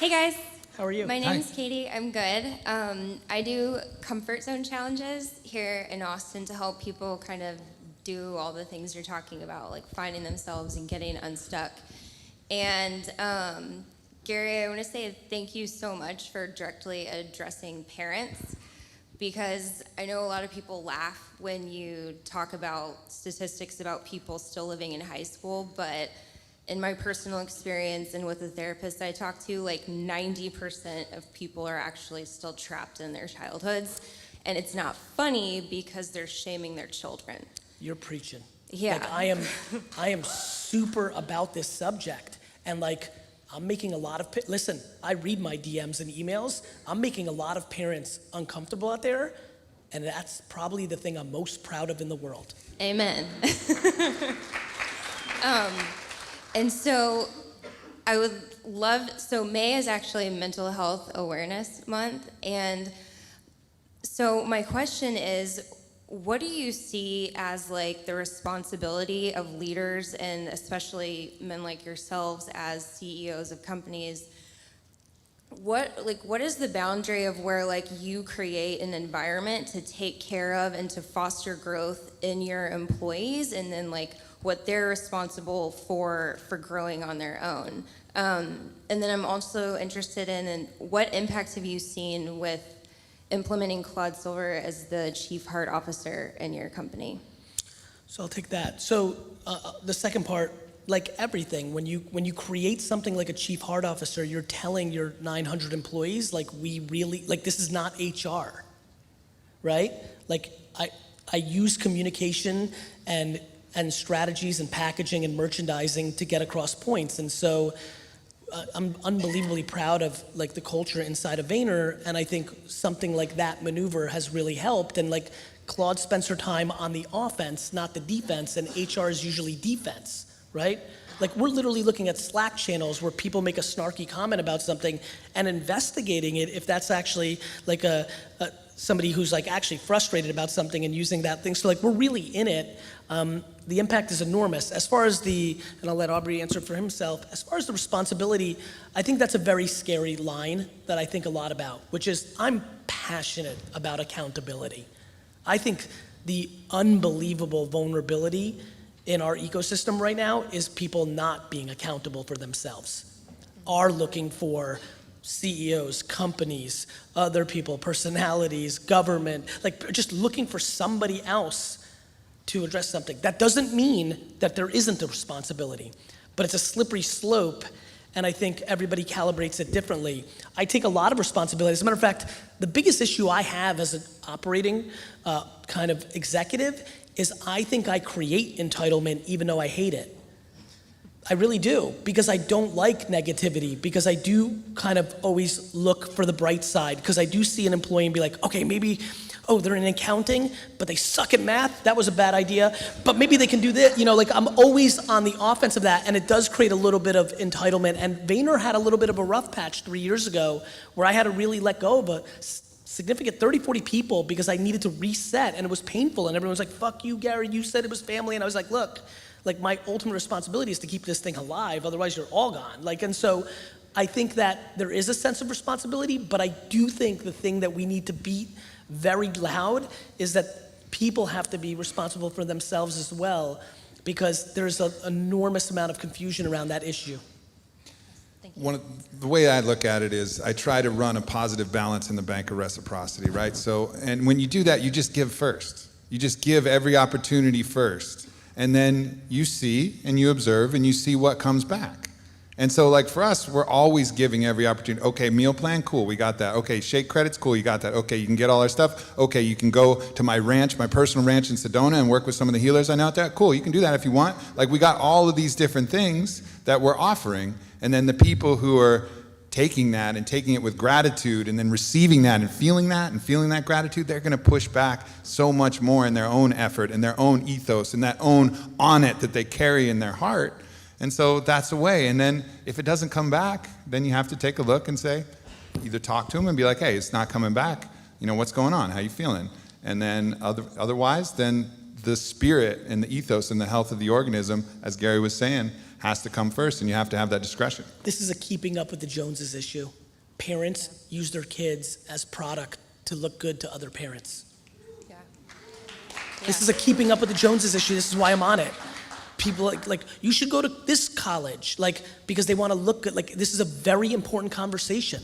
Hey guys. How are you? My name's Katie. I'm good. I do comfort zone challenges here in Austin to help people kind of do all the things you're talking about, like finding themselves and getting unstuck. And Gary, I want to say thank you so much for directly addressing parents, because I know a lot of people laugh when you talk about statistics about people still living in high school, but in my personal experience and with the therapist I talk to, like 90% of people are actually still trapped in their childhoods. And it's not funny because they're shaming their children. You're preaching. Yeah. Like I am super about this subject, and like I'm making a lot of, listen, I read my DMs and emails. I'm making a lot of parents uncomfortable out there, and that's probably the thing I'm most proud of in the world. Amen. And so I would love, so May is actually Mental Health Awareness Month, and so my question is, what do you see as like the responsibility of leaders, and especially men like yourselves as CEOs of companies? What is the boundary of where like you create an environment to take care of and to foster growth in your employees, and then like what they're responsible for growing on their own? And then I'm also interested in what impact have you seen with implementing Claude Silver as the Chief Heart Officer in your company? So I'll take that. So the second part, like everything, when you create something like a Chief Heart Officer, you're telling your 900 employees, like we really, like this is not HR, right? Like I use communication and strategies and packaging and merchandising to get across points. And so I'm unbelievably proud of like the culture inside of Vayner, and I think something like that maneuver has really helped. And like Claude spends her time on the offense, not the defense, and HR is usually defense, right? Like we're literally looking at Slack channels where people make a snarky comment about something and investigating it if that's actually like somebody who's like actually frustrated about something and using that thing. So like we're really in it. The impact is enormous. As far as and I'll let Aubrey answer for himself, as far as the responsibility, I think that's a very scary line that I think a lot about, which is I'm passionate about accountability. I think the unbelievable vulnerability in our ecosystem right now is people not being accountable for themselves, are looking for CEOs, companies, other people, personalities, government, like just looking for somebody else to address something. That doesn't mean that there isn't a responsibility, but it's a slippery slope, and I think everybody calibrates it differently. I take a lot of responsibility. As a matter of fact, the biggest issue I have as an operating kind of executive is I think I create entitlement even though I hate it. I really do, because I don't like negativity, because I do kind of always look for the bright side, because I do see an employee and be like, okay, maybe, oh, they're in accounting, but they suck at math, that was a bad idea, but maybe they can do this, like I'm always on the offense of that, and it does create a little bit of entitlement. And Vayner had a little bit of a rough patch 3 years ago where I had to really let go of a significant 30, 40 people because I needed to reset, and it was painful, and everyone was like, fuck you, Gary, you said it was family, and I was like, look, like my ultimate responsibility is to keep this thing alive, otherwise you're all gone. And so I think that there is a sense of responsibility, but I do think the thing that we need to beat very loud is that people have to be responsible for themselves as well, because there's an enormous amount of confusion around that issue. The way I look at it is I try to run a positive balance in the bank of reciprocity, right? So, and when you do that, you just give first. You just give every opportunity first. And then you see and you observe and you see what comes back. And so like for us, we're always giving every opportunity. Okay, meal plan, cool, we got that. Okay, shake credits, cool, you got that. Okay, you can get all our stuff. Okay, you can go to my ranch, my personal ranch in Sedona and work with some of the healers I know out there. Cool, you can do that if you want. Like we got all of these different things that we're offering. And then the people who are taking that and taking it with gratitude and then receiving that and feeling that gratitude, they're gonna push back so much more in their own effort and their own ethos and that own Onnit that they carry in their heart. And so that's the way. And then if it doesn't come back, then you have to take a look and say, either talk to them and be like, hey, it's not coming back. What's going on? How you feeling? And then otherwise, then the spirit and the ethos and the health of the organism, as Gary was saying, has to come first, and you have to have that discretion. This is a keeping up with the Joneses issue. Parents use their kids as product to look good to other parents. Yeah. This is a keeping up with the Joneses issue. This is why I'm on it. People like you should go to this college, like, because they want to look good. Like, this is a very important conversation.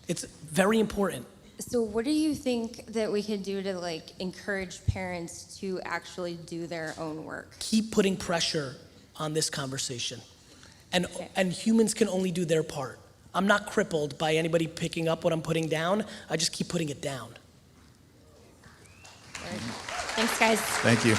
It's very important. So what do you think that we could do to like encourage parents to actually do their own work? Keep putting pressure on this conversation. And humans can only do their part. I'm not crippled by anybody picking up what I'm putting down. I just keep putting it down. Thanks, guys. Thank you.